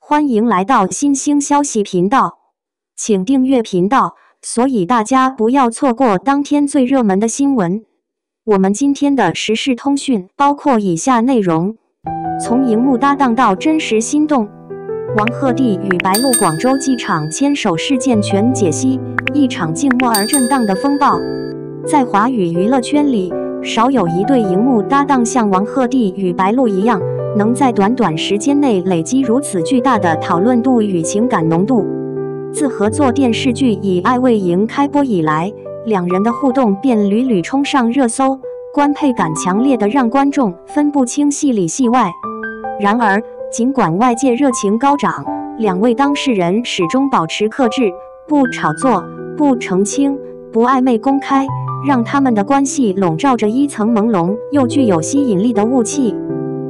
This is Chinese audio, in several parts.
歡迎來到新興消息頻道，請訂閱頻道，所以大家不要錯過當天最熱門的新聞。我們今天的時事通訊包括以下內容：從熒幕搭檔到真實心動，王鶴棣與白鹿廣州機場牽手事件全解析，一場靜默而震盪的風暴。在華語娛樂圈裡，少有一對熒幕搭檔像王鶴棣與白鹿一樣，能在短短時間內累積如此巨大的討論度與情感濃度。自合作電視劇《以愛為營》開播以來，兩人的互動便屢屢衝上熱搜，官配感強烈的讓觀眾分不清戲裡戲外。然而，儘管外界熱情高漲，兩位當事人始終保持克制，不炒作，不澄清，不曖昧公開，讓他們的關係籠罩着一層朦朧又具有吸引力的霧氣。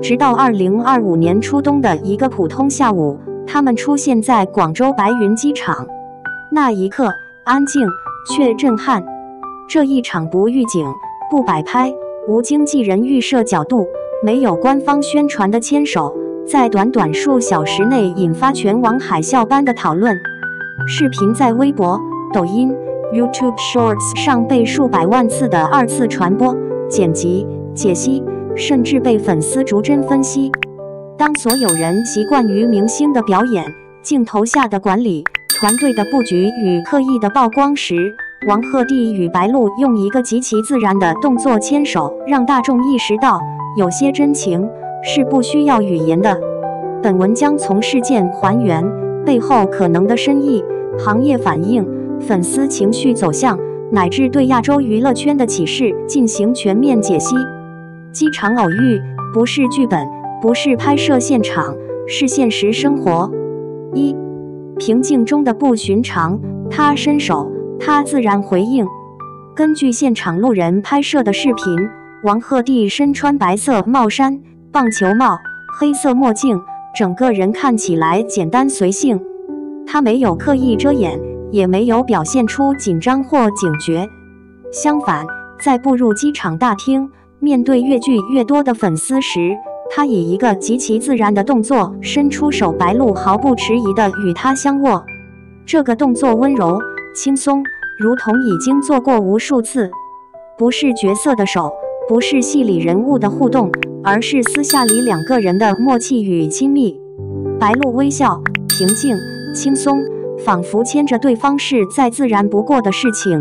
直到2025年初冬的一個普通下午，他們出現在廣州白雲機場。那一刻，安靜卻震撼。這一場不預警、不擺拍、無經紀人預設角度、沒有官方宣傳的牽手，在短短數小時內引發全網海嘯般的討論。視頻在微博、抖音、YouTube Shorts 上被數百萬次的二次傳播、剪輯、解析，甚至被粉絲逐幀分析。當所有人習慣於明星的表演、鏡頭下的管理、團隊的布局與刻意的曝光時，王鶴棣與白鹿用一個極其自然的動作牽手，讓大眾意識到，有些真情是不需要語言的。本文將從事件還原背後可能的深意、行業反應、粉絲情緒走向，乃至對亞洲娛樂圈的啟示進行全面解析。機場偶遇不是劇本，不是拍攝現場，是現實生活。一、平靜中的不尋常，他伸手，他自然回應。根據現場路人拍攝的視頻，王鶴棣身穿白色帽衫、棒球帽、黑色墨鏡，整個人看起來簡單隨性。他沒有刻意遮掩，也沒有表現出緊張或警覺。相反，在步入機場大廳，面對越聚越多的粉絲時，他以一個極其自然的動作伸出手，白鹿毫不遲疑地與他相握。這個動作溫柔、輕鬆，如同已經做過無數次。不是角色的手，不是戲裡人物的互動，而是私下裡兩個人的默契與親密。白鹿微笑，平靜、輕鬆，仿佛牽着對方是再自然不過的事情。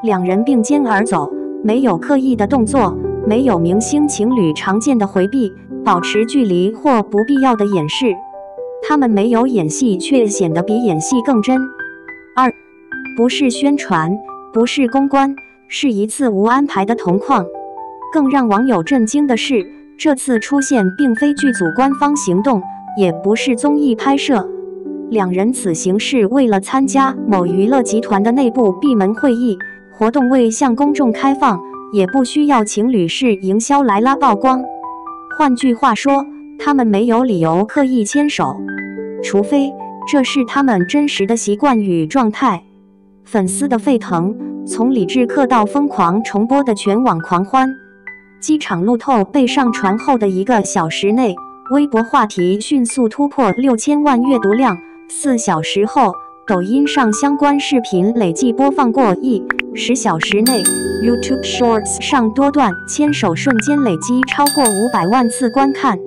兩人並肩而走，沒有刻意的動作，沒有明星情侶常見的回避、保持距離或不必要的掩飾。他們沒有演戲，卻顯得比演戲更真。二、不是宣傳，不是公關，是一次無安排的同框。更讓網友震驚的是，這次出現並非劇組官方行動，也不是綜藝拍攝。兩人此行是為了參加某娛樂集團的內部閉門會議，活動未向公眾開放，也不需要情侶式營銷來拉曝光。換句話說，他們沒有理由刻意牽手，除非這是他們真實的習慣與狀態。粉絲的沸騰，從理智課到瘋狂重播的全網狂歡。機場路透被上傳後的1個小時內，微博話題迅速突破6000萬閱讀量。4小時後，抖音上相關視頻累計播放過億。10小時內 ，YouTube Shorts 上多段牽手瞬間累積超過500萬次觀看。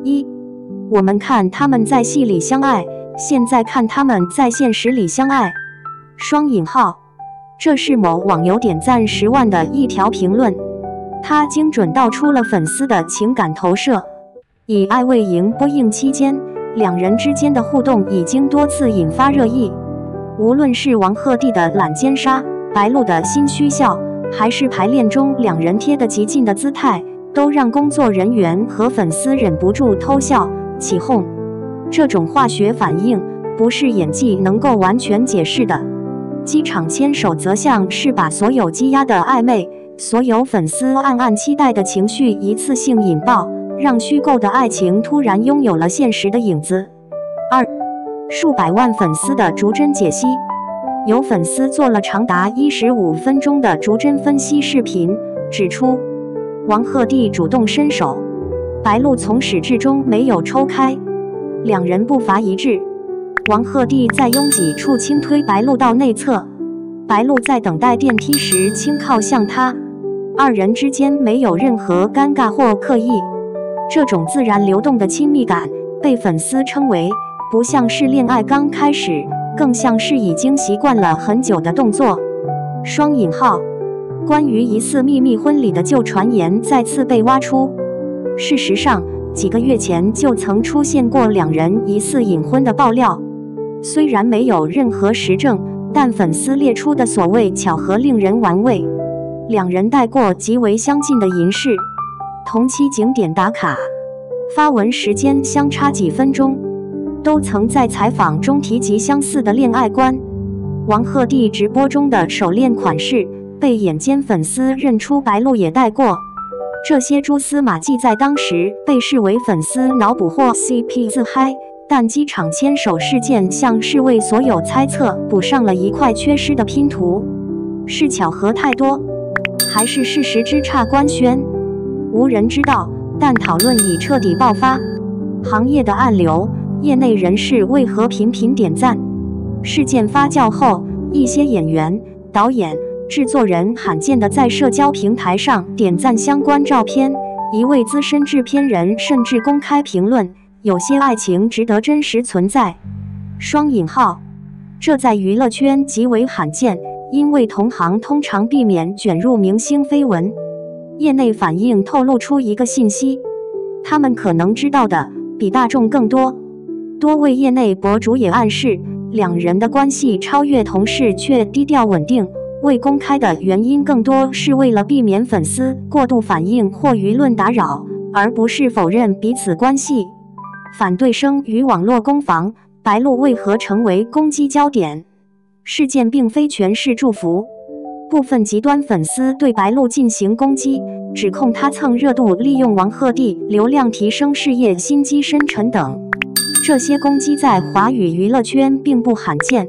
一，我們看他們在戲裡相愛，現在看他們在現實裡相愛。雙引號，這是某網友點讚10萬的一條評論，他精準道出了粉絲的情感投射。以愛為營播映期間，兩人之間的互動已經多次引發熱議。無論是王鶴棣的懶奸殺、白鹿的心虛笑，還是排練中兩人貼得極近的姿態，都讓工作人員和粉絲忍不住偷笑起鬨。這種化學反應不是演技能夠完全解釋的。機場牽手則像是把所有積壓的曖昧，所有粉絲暗暗期待的情緒一次性引爆，讓虛構的愛情突然擁有了現實的影子。二、數百萬粉絲的逐幀解析。有粉絲做了長達15分鐘的逐幀分析視頻，指出王鶴棣主動伸手，白鹿從始至終沒有抽開。兩人步伐一致。王鶴棣在擁擠處輕推白鹿到內側，白鹿在等待電梯時輕靠向他，二人之間沒有任何尷尬或刻意。這種自然流動的親密感被粉絲稱為不像是戀愛剛開始，更像是已經習慣了很久的動作。雙引號。關於疑似秘密婚禮的舊傳言再次被挖出。事實上，幾個月前就曾出現過兩人疑似隱婚的爆料。雖然沒有任何實證，但粉絲列出的所謂巧合令人玩味。兩人帶過極為相近的銀飾，同期景點打卡，發文時間相差幾分鐘，都曾在採訪中提及相似的戀愛觀。王鶴棣直播中的手鏈款式被眼尖粉絲認出白鹿也戴過，這些蛛絲馬跡在當時被視為粉絲腦補或 CP 自嗨，但機場牽手事件像是為所有猜測補上了一塊缺失的拼圖。是巧合太多，還是事實之差官宣？無人知道，但討論已徹底爆發。行業的暗流，業內人士為何頻頻點讚？事件發酵後，一些演員、導演、製作人罕見地在社交平台上點讚相關照片，一位資深製片人甚至公開評論，有些愛情值得真實存在。雙引號，這在娛樂圈極為罕見，因為同行通常避免捲入明星緋聞。業內反應透露出一個信息，他們可能知道的比大眾更多。多位業內博主也暗示，兩人的關係超越同事卻低調穩定。未公開的原因更多是為了避免粉絲過度反應或輿論打擾，而不是否認彼此關係。反對聲與網絡攻防，白鹿為何成為攻擊焦點？事件並非全是祝福，部分極端粉絲對白鹿進行攻擊，指控他蹭熱度，利用王鶴棣流量提升事業，心機深沉等。這些攻擊在華語娛樂圈並不罕見。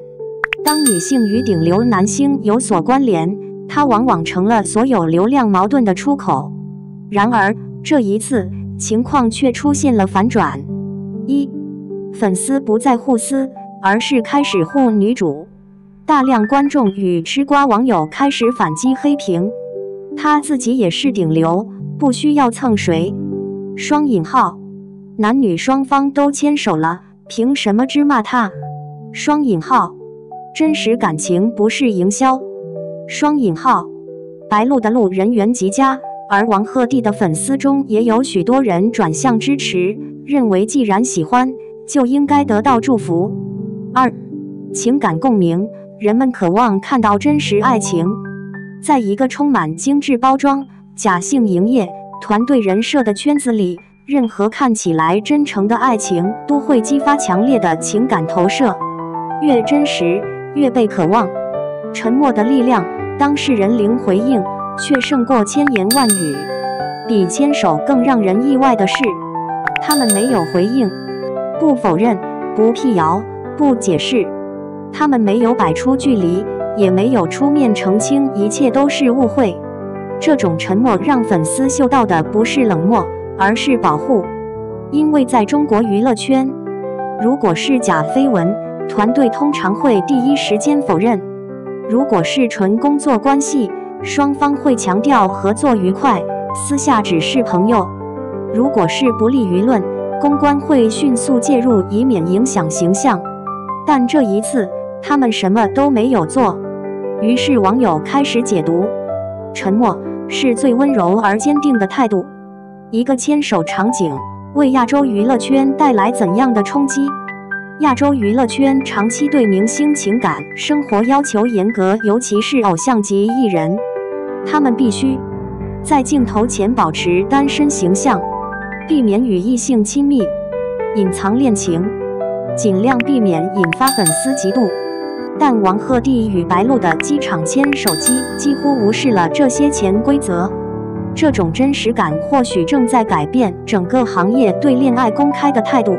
當女性與頂流男星有所關聯，它往往成了所有流量矛盾的出口。然而，這一次情況卻出現了反轉。一，粉絲不再互撕，而是開始護女主。大量觀眾與吃瓜網友開始反擊黑屏，他自己也是頂流，不需要蹭誰。雙引號，男女雙方都牽手了，憑什麼只罵他？雙引號。真實感情不是營銷。雙引號，白鹿的路人緣極佳，而王鶴棣的粉絲中也有許多人轉向支持，認為既然喜歡，就應該得到祝福。二，情感共鳴，人們渴望看到真實愛情。在一個充滿精緻包裝、假性營業、團隊人設的圈子裡，任何看起來真誠的愛情都會激發強烈的情感投射，越真實越被渴望。沉默的力量，當事人零回應，卻勝過千言萬語。比牽手更讓人意外的是，他們沒有回應，不否認，不闢謠，不解釋。他們沒有擺出距離，也沒有出面澄清一切都是誤會。這種沉默讓粉絲嗅到的不是冷漠，而是保護。因為在中國娛樂圈，如果是假緋聞，團隊通常會第一時間否認；如果是純工作關係，雙方會強調合作愉快，私下只是朋友；如果是不利輿論，公關會迅速介入，以免影響形象。但這一次，他們什麼都沒有做。於是網友開始解讀：沉默是最溫柔而堅定的態度。一個牽手場景為亞洲娛樂圈帶來怎樣的衝擊？亞洲娛樂圈長期對明星情感生活要求嚴格，尤其是偶像級藝人，他們必須在鏡頭前保持單身形象，避免與異性親密，隱藏戀情，盡量避免引發粉絲嫉妒。但王鶴棣與白鹿的機場牽手機幾乎無視了這些潛規則。這種真實感或許正在改變整個行業對戀愛公開的態度。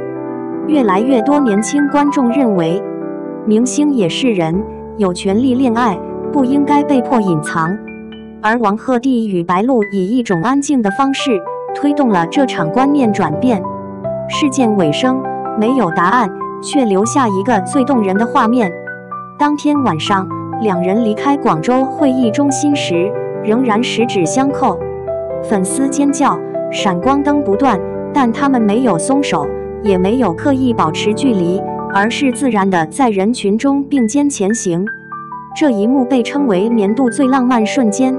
越來越多年輕觀眾認為，明星也是人，有權利戀愛，不應該被迫隱藏。而王鶴棣與白鹿以一種安靜的方式推動了這場觀念轉變。事件尾聲，沒有答案，卻留下一個最動人的畫面。當天晚上，兩人離開廣州會議中心時，仍然十指相扣。粉絲尖叫，閃光燈不斷，但他們沒有鬆手，也沒有刻意保持距離，而是自然地在人群中並肩前行。這一幕被稱為年度最浪漫瞬間。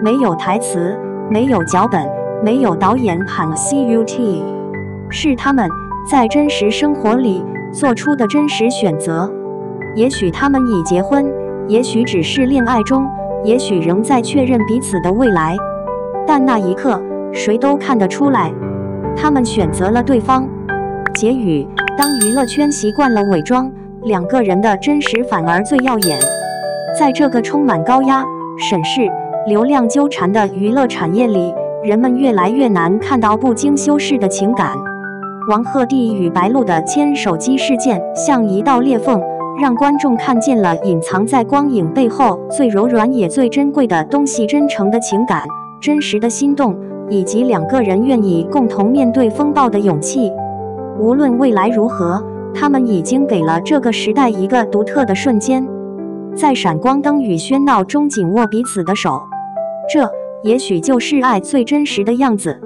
沒有台詞，沒有腳本，沒有導演喊 CUT， 是他們在真實生活裡做出的真實選擇。也許他們已結婚，也許只是戀愛中，也許仍在確認彼此的未來，但那一刻，誰都看得出來，他們選擇了對方。結語：當娛樂圈習慣了偽裝，兩個人的真實反而最耀眼。在這個充滿高壓、審視、流量糾纏的娛樂產業裡，人們越來越難看到不經修飾的情感。王鶴棣與白鹿的牽手機事件像一道裂縫，讓觀眾看見了隱藏在光影背後最柔軟也最珍貴的東西：真誠的情感、真實的心動，以及兩個人願意共同面對風暴的勇氣。無論未來如何，他們已經給了這個時代一個獨特的瞬間，在閃光燈與喧鬧中緊握彼此的手，這也許就是愛最真實的樣子。